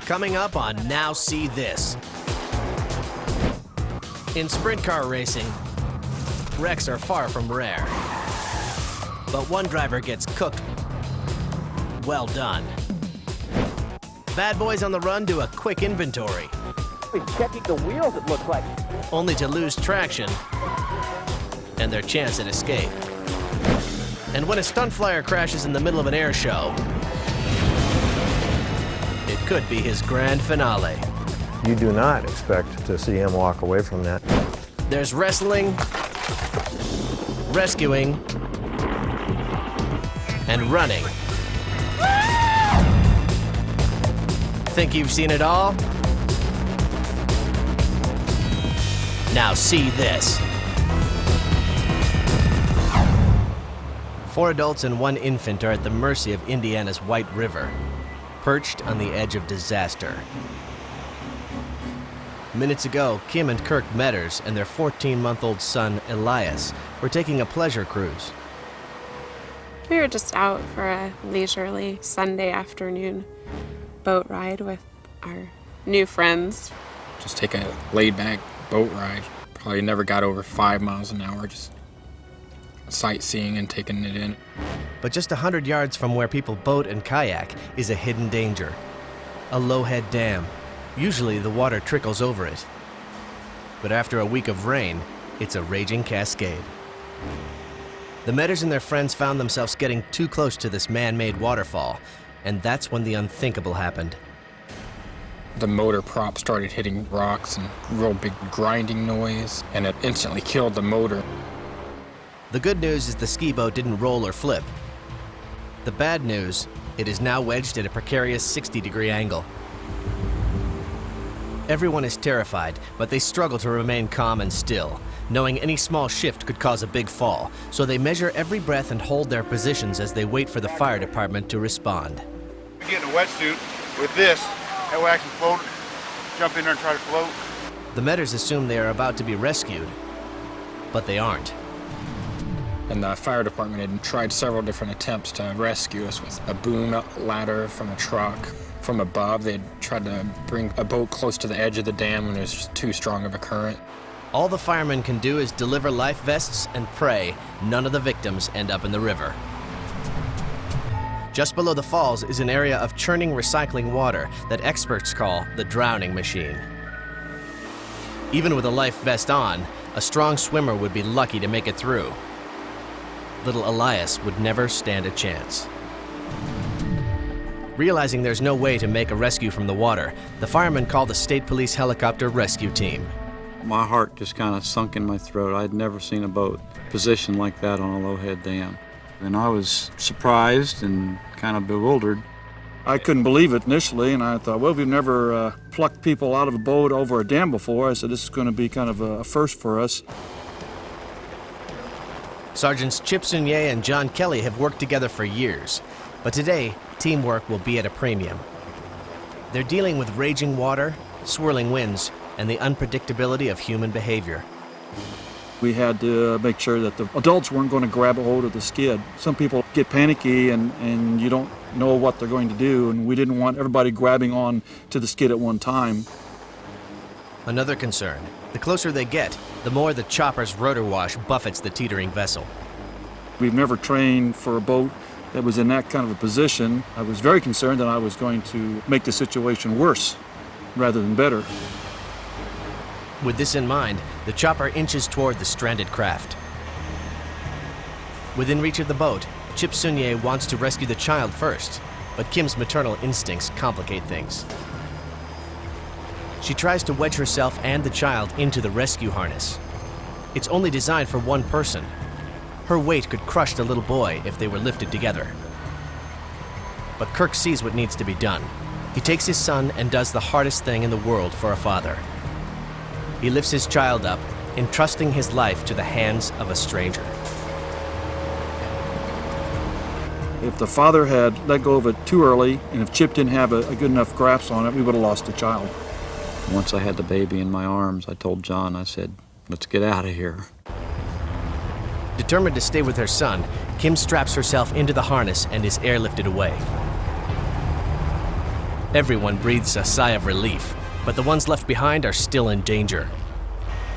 Coming up on Now See This. In sprint car racing, wrecks are far from rare. But one driver gets cooked. Well done. Bad boys on the run do a quick inventory. We're checking the wheels, it looks like. Only to lose traction and their chance at escape. And when a stunt flyer crashes in the middle of an air show, it could be his grand finale. You do not expect to see him walk away from that. There's wrestling, rescuing, and running. Think you've seen it all? Now see this. 4 adults and 1 infant are at the mercy of Indiana's White River, perched on the edge of disaster. Minutes ago, Kim and Kirk Metters and their 14-month-old son, Elias, were taking a pleasure cruise. We were just out for a leisurely Sunday afternoon boat ride with our new friends. Just take a laid-back boat ride. Probably never got over 5 miles an hour, just sightseeing and taking it in. But just 100 yards from where people boat and kayak is a hidden danger. A low-head dam. Usually the water trickles over it. But after a week of rain, it's a raging cascade. The Metters and their friends found themselves getting too close to this man-made waterfall, and that's when the unthinkable happened. The motor prop started hitting rocks and real big grinding noise, and it instantly killed the motor. The good news is the ski boat didn't roll or flip. The bad news, it is now wedged at a precarious 60-degree angle. Everyone is terrified, but they struggle to remain calm and still, knowing any small shift could cause a big fall, so they measure every breath and hold their positions as they wait for the fire department to respond. We get in a wetsuit with this, that way I can float, jump in there and try to float. The Metters assume they are about to be rescued, but they aren't. And the fire department had tried several different attempts to rescue us with a boom ladder from a truck. From above, they had tried to bring a boat close to the edge of the dam when it was just too strong of a current. All the firemen can do is deliver life vests and pray none of the victims end up in the river. Just below the falls is an area of churning recycling water that experts call the drowning machine. Even with a life vest on, a strong swimmer would be lucky to make it through. Little Elias would never stand a chance. Realizing there's no way to make a rescue from the water, the firemen called the state police helicopter rescue team. My heart just kind of sunk in my throat. I'd never seen a boat positioned like that on a low-head dam. And I was surprised and kind of bewildered. I couldn't believe it initially, and I thought, well, we've never plucked people out of a boat over a dam before. I said, this is going to be kind of a first for us. Sergeants Chip Sunier and Jon Kelly have worked together for years, but today, teamwork will be at a premium. They're dealing with raging water, swirling winds, and the unpredictability of human behavior. We had to make sure that the adults weren't going to grab a hold of the skid. Some people get panicky and you don't know what they're going to do, and we didn't want everybody grabbing on to the skid at one time. Another concern, the closer they get, the more the chopper's rotor wash buffets the teetering vessel. We've never trained for a boat that was in that kind of a position. I was very concerned that I was going to make the situation worse rather than better. With this in mind, the chopper inches toward the stranded craft. Within reach of the boat, Chip Sunier wants to rescue the child first, but Kim's maternal instincts complicate things. She tries to wedge herself and the child into the rescue harness. It's only designed for one person. Her weight could crush the little boy if they were lifted together. But Kirk sees what needs to be done. He takes his son and does the hardest thing in the world for a father. He lifts his child up, entrusting his life to the hands of a stranger. If the father had let go of it too early, and if Chip didn't have a good enough grasp on it, we would have lost the child. Once I had the baby in my arms, I told John, I said, let's get out of here. Determined to stay with her son, Kim straps herself into the harness and is airlifted away. Everyone breathes a sigh of relief, but the ones left behind are still in danger.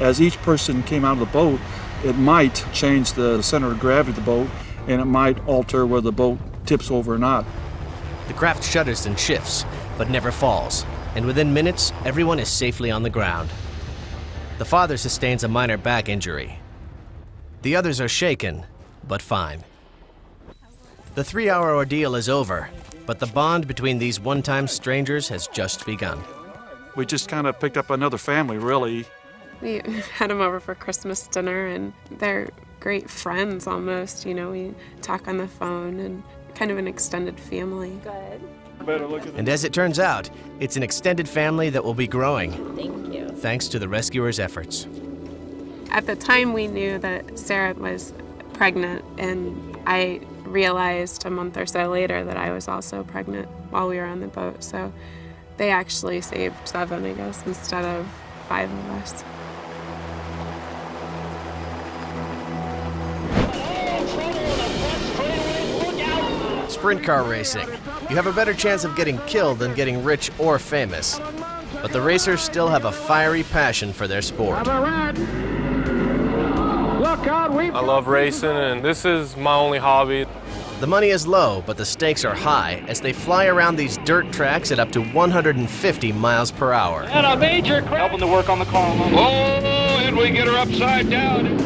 As each person came out of the boat, it might change the center of gravity of the boat, and it might alter whether the boat tips over or not. The craft shudders and shifts, but never falls, and within minutes, everyone is safely on the ground. The father sustains a minor back injury. The others are shaken, but fine. The 3-hour ordeal is over, but the bond between these one-time strangers has just begun. We just kind of picked up another family, really. We had them over for Christmas dinner, and they're great friends almost. You know, we talk on the phone and kind of an extended family. Good. And as it turns out, it's an extended family that will be growing. Thank you. Thanks to the rescuers' efforts. At the time, we knew that Sarah was pregnant, and I realized a month or so later that I was also pregnant while we were on the boat. So they actually saved 7, I guess, instead of 5 of us. Sprint car racing. You have a better chance of getting killed than getting rich or famous. But the racers still have a fiery passion for their sport. I love racing, and this is my only hobby. The money is low, but the stakes are high as they fly around these dirt tracks at up to 150 miles per hour. And a major crash. Helping to work on the car. Oh, and we get her upside down.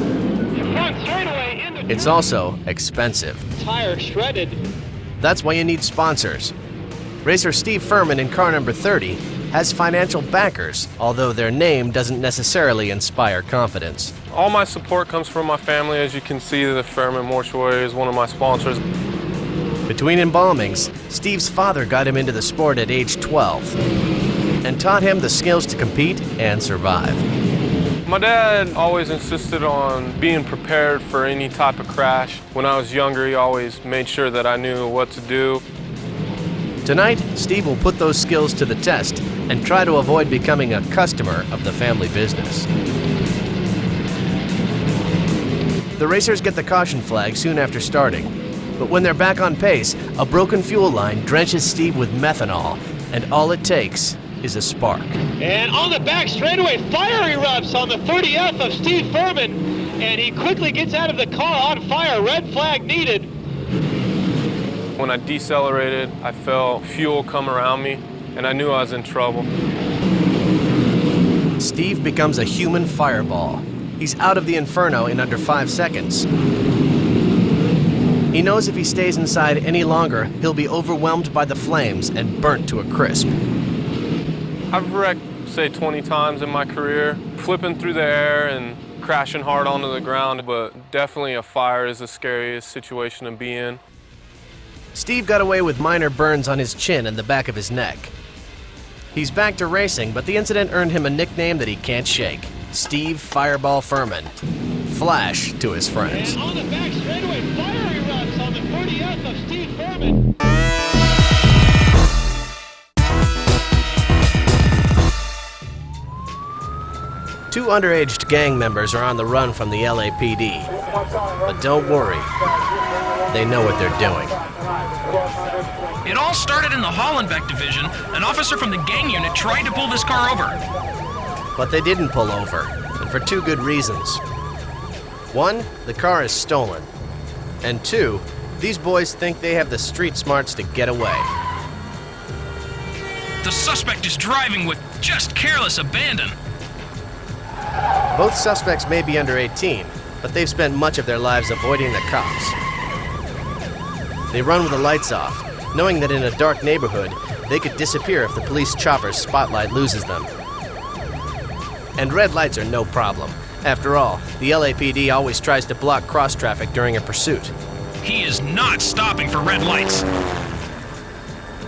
Front straightaway into It's also expensive. tire shredded. That's why you need sponsors. Racer Steve Furman in car number 30 has financial backers, although their name doesn't necessarily inspire confidence. All my support comes from my family. As you can see, the Fairman Mortuary is one of my sponsors. Between embalmings, Steve's father got him into the sport at age 12 and taught him the skills to compete and survive. My dad always insisted on being prepared for any type of crash. When I was younger, he always made sure that I knew what to do. Tonight, Steve will put those skills to the test and try to avoid becoming a customer of the family business. The racers get the caution flag soon after starting, but when they're back on pace, a broken fuel line drenches Steve with methanol, and all it takes is a spark. And on the back straightaway, fire erupts on the 30F of Steve Furman, and he quickly gets out of the car on fire. Red flag needed. When I decelerated, I felt fuel come around me, and I knew I was in trouble. Steve becomes a human fireball. He's out of the inferno in under 5 seconds. He knows if he stays inside any longer, he'll be overwhelmed by the flames and burnt to a crisp. I've wrecked, say, 20 times in my career, flipping through the air and crashing hard onto the ground, but definitely a fire is the scariest situation to be in. Steve got away with minor burns on his chin and the back of his neck. He's back to racing, but the incident earned him a nickname that he can't shake: Steve Fireball Furman. Flash to his friends. And on the back straightaway, fire erupts on the 30F of Steve Furman. Two underage gang members are on the run from the LAPD. But don't worry, they know what they're doing. It all started in the Hollenbeck division. An officer from the gang unit tried to pull this car over. But they didn't pull over, and for 2 good reasons. 1, the car is stolen. And 2, these boys think they have the street smarts to get away. The suspect is driving with just careless abandon. Both suspects may be under 18, but they've spent much of their lives avoiding the cops. They run with the lights off, knowing that in a dark neighborhood, they could disappear if the police chopper's spotlight loses them. And red lights are no problem. After all, the LAPD always tries to block cross traffic during a pursuit. He is not stopping for red lights.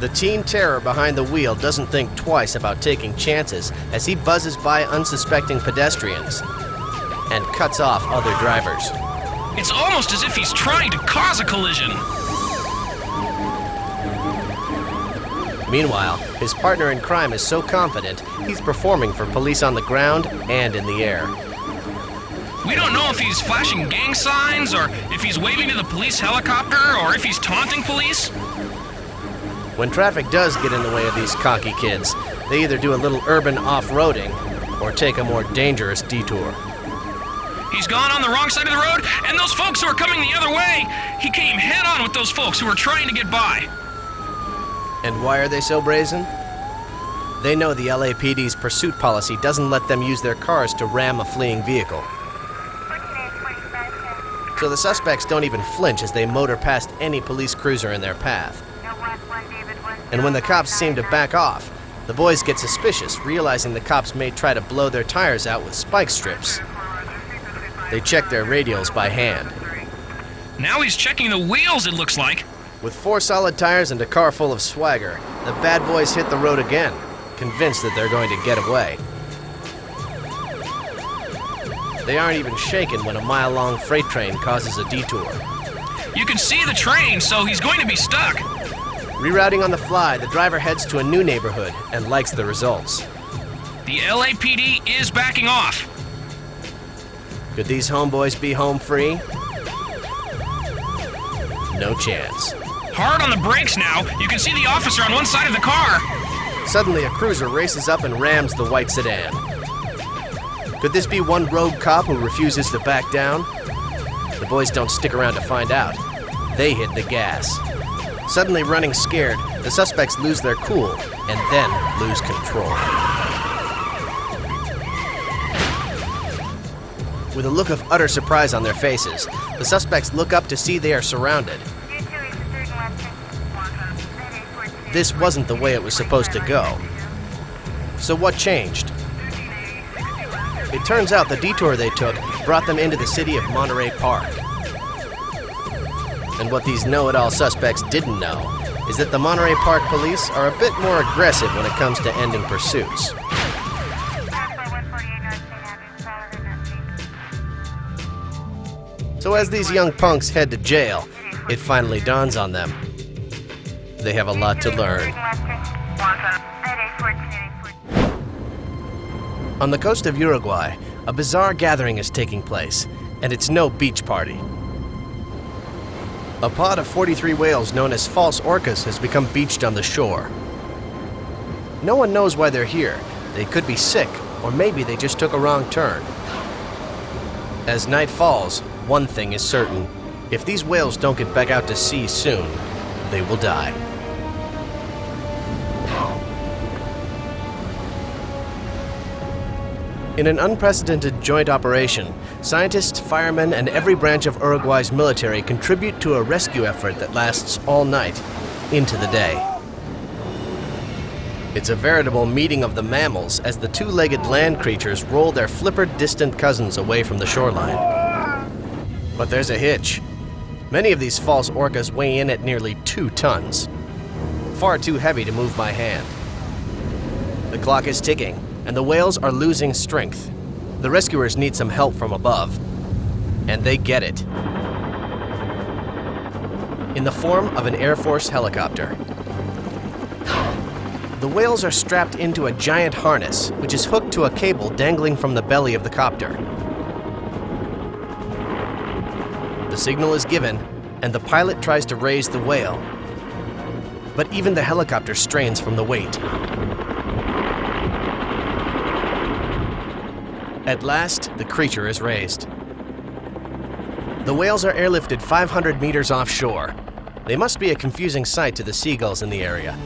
The teen terror behind the wheel doesn't think twice about taking chances as he buzzes by unsuspecting pedestrians and cuts off other drivers. It's almost as if he's trying to cause a collision. Meanwhile, his partner in crime is so confident, he's performing for police on the ground and in the air. We don't know if he's flashing gang signs, or if he's waving to the police helicopter, or if he's taunting police. When traffic does get in the way of these cocky kids, they either do a little urban off-roading or take a more dangerous detour. He's gone on the wrong side of the road, and those folks who are coming the other way, he came head-on with those folks who were trying to get by. And why are they so brazen? They know the LAPD's pursuit policy doesn't let them use their cars to ram a fleeing vehicle. So the suspects don't even flinch as they motor past any police cruiser in their path. And when the cops seem to back off, the boys get suspicious, realizing the cops may try to blow their tires out with spike strips. They check their radials by hand. Now he's checking the wheels, it looks like. With 4 solid tires and a car full of swagger, the bad boys hit the road again, convinced that they're going to get away. They aren't even shaken when a mile-long freight train causes a detour. You can see the train, so he's going to be stuck. Rerouting on the fly, the driver heads to a new neighborhood and likes the results. The LAPD is backing off. Could these homeboys be home free? No chance. Hard on the brakes now. You can see the officer on one side of the car. Suddenly, a cruiser races up and rams the white sedan. Could this be one rogue cop who refuses to back down? The boys don't stick around to find out. They hit the gas. Suddenly running scared, the suspects lose their cool and then lose control. With a look of utter surprise on their faces, the suspects look up to see they are surrounded. This wasn't the way it was supposed to go. So what changed? It turns out the detour they took brought them into the city of Monterey Park. And what these know-it-all suspects didn't know is that the Monterey Park police are a bit more aggressive when it comes to ending pursuits. So as these young punks head to jail, it finally dawns on them. They have a lot to learn. On the coast of Uruguay, a bizarre gathering is taking place, and it's no beach party. A pod of 43 whales known as false orcas has become beached on the shore. No one knows why they're here. They could be sick, or maybe they just took a wrong turn. As night falls, one thing is certain. If these whales don't get back out to sea soon, they will die. In an unprecedented joint operation, scientists, firemen, and every branch of Uruguay's military contribute to a rescue effort that lasts all night, into the day. It's a veritable meeting of the mammals as the two-legged land creatures roll their flippered distant cousins away from the shoreline. But there's a hitch. Many of these false orcas weigh in at nearly 2 tons. Far too heavy to move by hand. The clock is ticking, and the whales are losing strength. The rescuers need some help from above, and they get it. In the form of an Air Force helicopter. The whales are strapped into a giant harness, which is hooked to a cable dangling from the belly of the copter. The signal is given, and the pilot tries to raise the whale. But even the helicopter strains from the weight. At last, the creature is raised. The whales are airlifted 500 meters offshore. They must be a confusing sight to the seagulls in the area.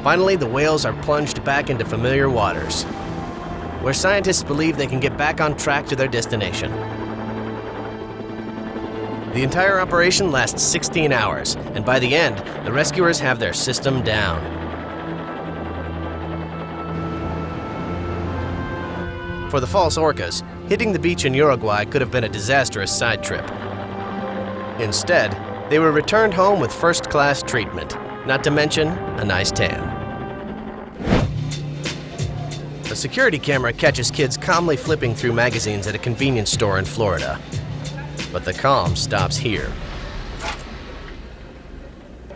Finally, the whales are plunged back into familiar waters, where scientists believe they can get back on track to their destination. The entire operation lasts 16 hours, and by the end, the rescuers have their system down. For the false orcas, hitting the beach in Uruguay could have been a disastrous side trip. Instead, they were returned home with first-class treatment, not to mention a nice tan. A security camera catches kids calmly flipping through magazines at a convenience store in Florida. But the calm stops here.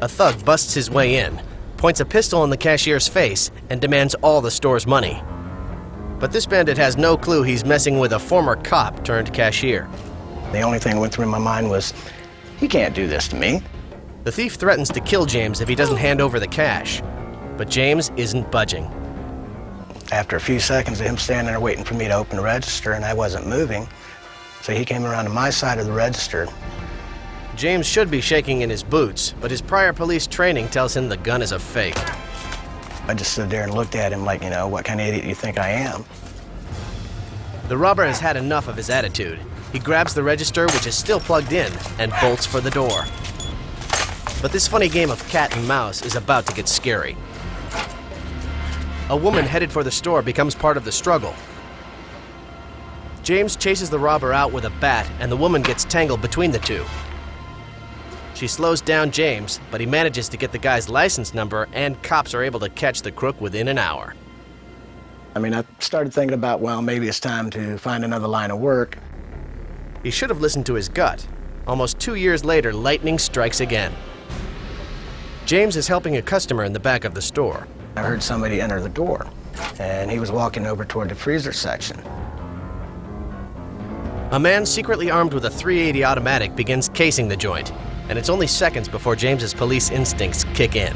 A thug busts his way in, points a pistol in the cashier's face, and demands all the store's money. But this bandit has no clue he's messing with a former cop turned cashier. The only thing that went through my mind was, he can't do this to me. The thief threatens to kill James if he doesn't hand over the cash, but James isn't budging. After a few seconds of him standing there waiting for me to open the register, and I wasn't moving, so he came around to my side of the register. James should be shaking in his boots, but his prior police training tells him the gun is a fake. I just stood there and looked at him like, what kind of idiot do you think I am? The robber has had enough of his attitude. He grabs the register, which is still plugged in, and bolts for the door. But this funny game of cat and mouse is about to get scary. A woman headed for the store becomes part of the struggle. James chases the robber out with a bat, and the woman gets tangled between the two. She slows down James, but he manages to get the guy's license number, and cops are able to catch the crook within an hour. I started thinking about, well, maybe it's time to find another line of work. He should have listened to his gut. Almost 2 years later, lightning strikes again. James is helping a customer in the back of the store. I heard somebody enter the door, and he was walking over toward the freezer section. A man secretly armed with a .380 automatic begins casing the joint, and it's only seconds before James's police instincts kick in.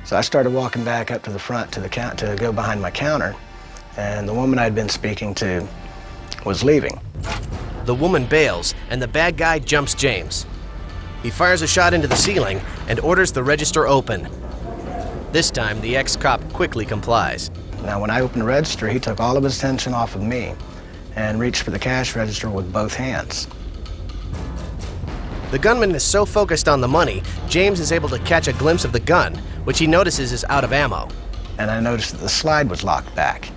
So I started walking back up to the front to go behind my counter, and the woman I'd been speaking to was leaving. The woman bails, and the bad guy jumps James. He fires a shot into the ceiling and orders the register open. This time, the ex-cop quickly complies. Now, when I opened the register, he took all of his attention off of me and reached for the cash register with both hands. The gunman is so focused on the money, James is able to catch a glimpse of the gun, which he notices is out of ammo. And I noticed that the slide was locked back.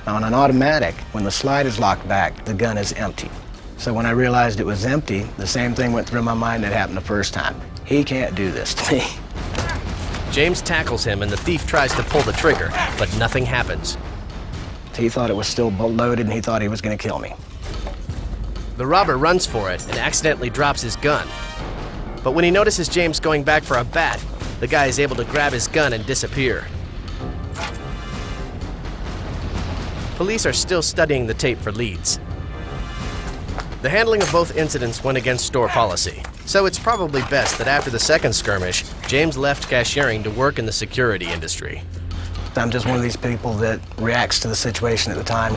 Now, on an automatic, when the slide is locked back, the gun is empty. So when I realized it was empty, the same thing went through my mind that happened the first time. He can't do this to me. James tackles him, and the thief tries to pull the trigger, but nothing happens. He thought it was still loaded, and he thought he was going to kill me. The robber runs for it and accidentally drops his gun. But when he notices James going back for a bat, the guy is able to grab his gun and disappear. Police are still studying the tape for leads. The handling of both incidents went against store policy, so it's probably best that after the second skirmish, James left cashiering to work in the security industry. I'm just one of these people that reacts to the situation at the time.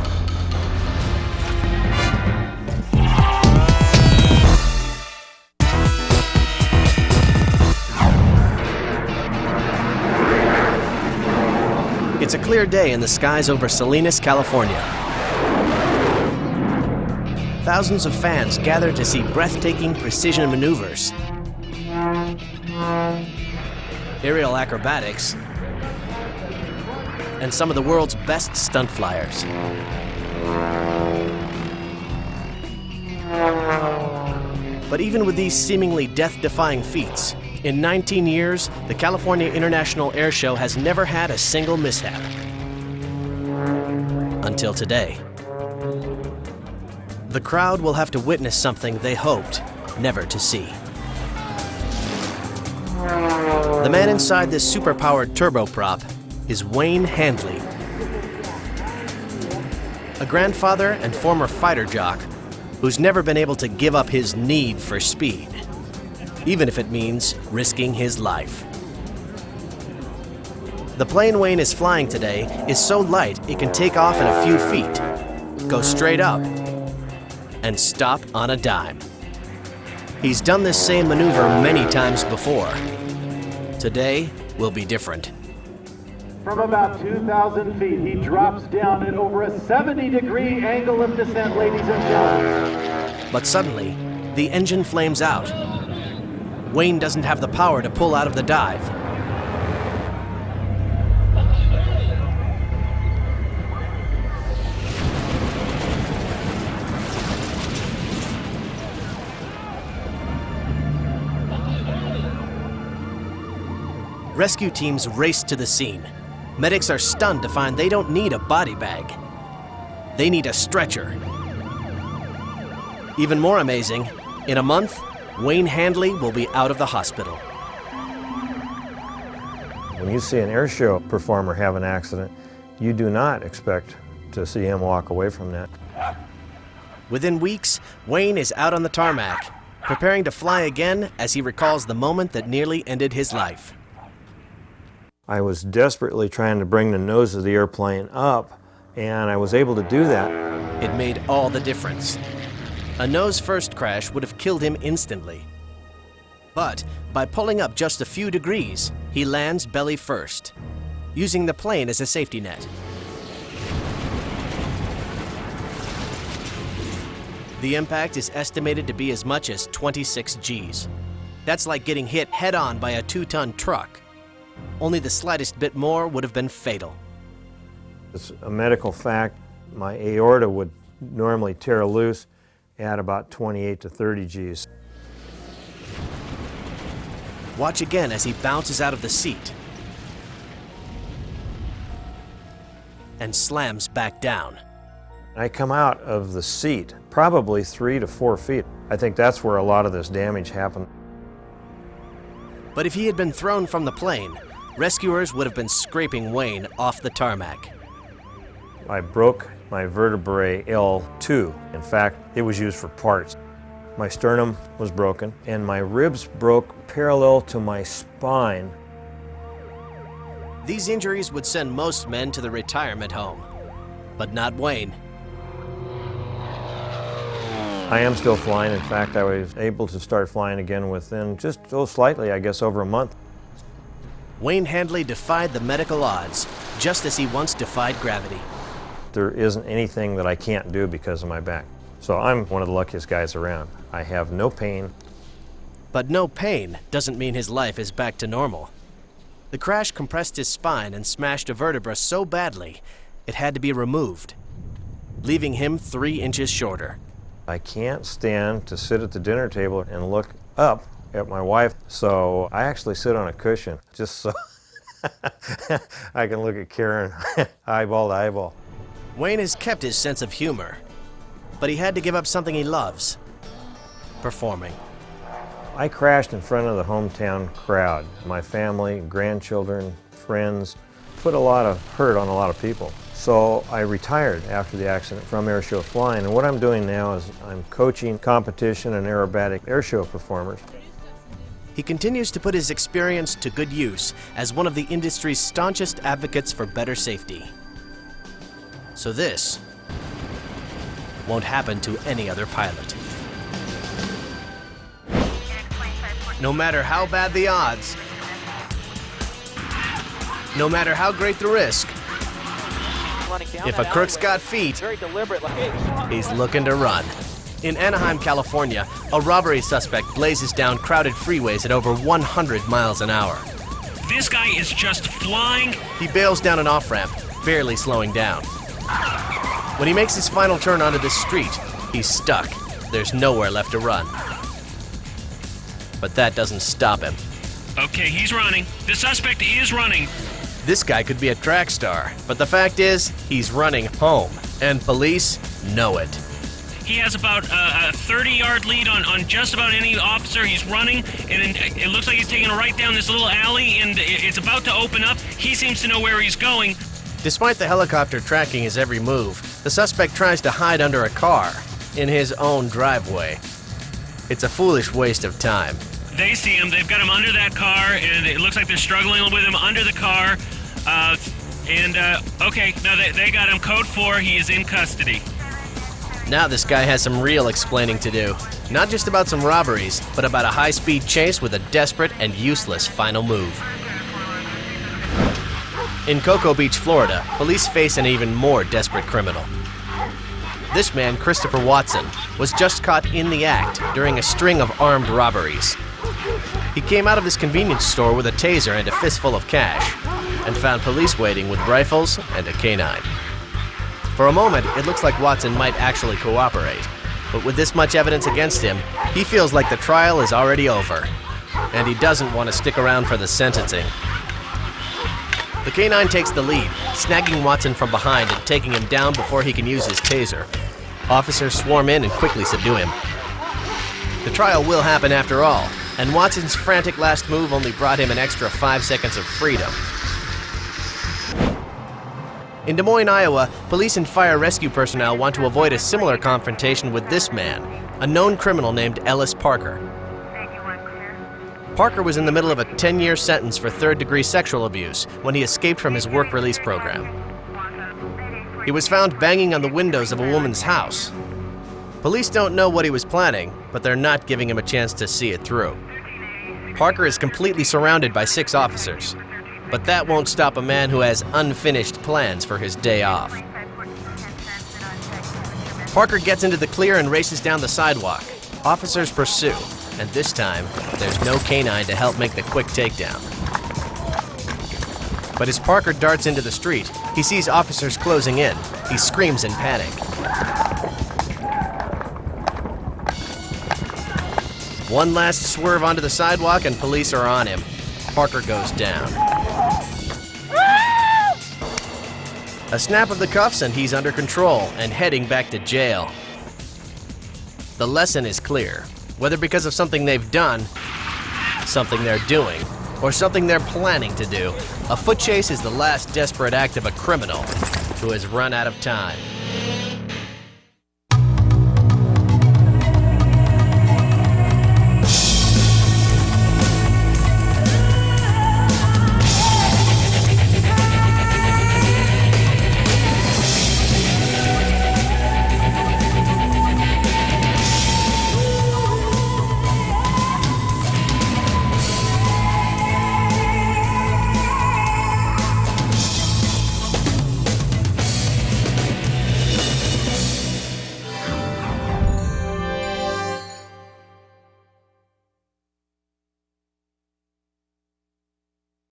It's a clear day in the skies over Salinas, California. Thousands of fans gather to see breathtaking precision maneuvers, aerial acrobatics, and some of the world's best stunt flyers. But even with these seemingly death-defying feats, in 19 years, the California International Air Show has never had a single mishap. Until today. The crowd will have to witness something they hoped never to see. The man inside this super-powered turboprop is Wayne Handley, a grandfather and former fighter jock who's never been able to give up his need for speed, even if it means risking his life. The plane Wayne is flying today is so light it can take off in a few feet, go straight up, and stop on a dime. He's done this same maneuver many times before. Today will be different. From about 2,000 feet, he drops down at over a 70-degree angle of descent, ladies and gentlemen. But suddenly, the engine flames out. Wayne doesn't have the power to pull out of the dive. Rescue teams race to the scene. Medics are stunned to find they don't need a body bag. They need a stretcher. Even more amazing, in a month, Wayne Handley will be out of the hospital. When you see an air show performer have an accident, you do not expect to see him walk away from that. Within weeks, Wayne is out on the tarmac, preparing to fly again as he recalls the moment that nearly ended his life. I was desperately trying to bring the nose of the airplane up, and I was able to do that. It made all the difference. A nose-first crash would have killed him instantly. But by pulling up just a few degrees, he lands belly first, using the plane as a safety net. The impact is estimated to be as much as 26 Gs. That's like getting hit head-on by a 2-ton truck. Only the slightest bit more would have been fatal. It's a medical fact. My aorta would normally tear loose at about 28 to 30 Gs. Watch again as he bounces out of the seat and slams back down. I come out of the seat probably 3 to 4 feet. I think that's where a lot of this damage happened. But if he had been thrown from the plane, rescuers would have been scraping Wayne off the tarmac. I broke my vertebrae L2. In fact, it was used for parts. My sternum was broken, and my ribs broke parallel to my spine. These injuries would send most men to the retirement home, but not Wayne. I am still flying. In fact, I was able to start flying again within just slightly, I guess, over a month. Wayne Handley defied the medical odds, just as he once defied gravity. There isn't anything that I can't do because of my back. So I'm one of the luckiest guys around. I have no pain. But no pain doesn't mean his life is back to normal. The crash compressed his spine and smashed a vertebra so badly, it had to be removed, leaving him 3 inches shorter. I can't stand to sit at the dinner table and look up at my wife, so I actually sit on a cushion just so I can look at Karen eyeball to eyeball. Wayne has kept his sense of humor, but he had to give up something he loves: performing. I crashed in front of the hometown crowd. My family, grandchildren, friends put a lot of hurt on a lot of people. So I retired after the accident from airshow flying, and what I'm doing now is I'm coaching competition and aerobatic airshow performers. He continues to put his experience to good use as one of the industry's staunchest advocates for better safety. So this won't happen to any other pilot. No matter how bad the odds, no matter how great the risk, if a crook's got feet, he's looking to run. In Anaheim, California, a robbery suspect blazes down crowded freeways at over 100 miles an hour. This guy is just flying. He bails down an off-ramp, barely slowing down. When he makes his final turn onto the street, he's stuck. There's nowhere left to run. But that doesn't stop him. Okay, he's running. The suspect is running. This guy could be a track star, but the fact is, he's running home, and police know it. He has about a 30-yard lead on just about any officer. He's running, and it looks like he's taking a right down this little alley, and it's about to open up. He seems to know where he's going. Despite the helicopter tracking his every move, the suspect tries to hide under a car in his own driveway. It's a foolish waste of time. They see him. They've got him under that car, and it looks like they're struggling with him under the car. Okay, now they got him. Code 4, he is in custody. Now this guy has some real explaining to do. Not just about some robberies, but about a high-speed chase with a desperate and useless final move. In Cocoa Beach, Florida, police face an even more desperate criminal. This man, Christopher Watson, was just caught in the act during a string of armed robberies. He came out of his convenience store with a taser and a fistful of cash, and found police waiting with rifles and a canine. For a moment, it looks like Watson might actually cooperate, but with this much evidence against him, he feels like the trial is already over, and he doesn't want to stick around for the sentencing. The canine takes the lead, snagging Watson from behind and taking him down before he can use his taser. Officers swarm in and quickly subdue him. The trial will happen after all, and Watson's frantic last move only brought him an extra 5 seconds of freedom. In Des Moines, Iowa, police and fire rescue personnel want to avoid a similar confrontation with this man, a known criminal named Ellis Parker. Parker was in the middle of a 10-year sentence for third-degree sexual abuse when he escaped from his work release program. He was found banging on the windows of a woman's house. Police don't know what he was planning, but they're not giving him a chance to see it through. Parker is completely surrounded by 6 officers, but that won't stop a man who has unfinished plans for his day off. Parker gets into the clear and races down the sidewalk. Officers pursue, and this time, there's no canine to help make the quick takedown. But as Parker darts into the street, he sees officers closing in. He screams in panic. One last swerve onto the sidewalk and police are on him. Parker goes down. A snap of the cuffs and he's under control and heading back to jail. The lesson is clear. Whether because of something they've done, something they're doing, or something they're planning to do, a foot chase is the last desperate act of a criminal who has run out of time.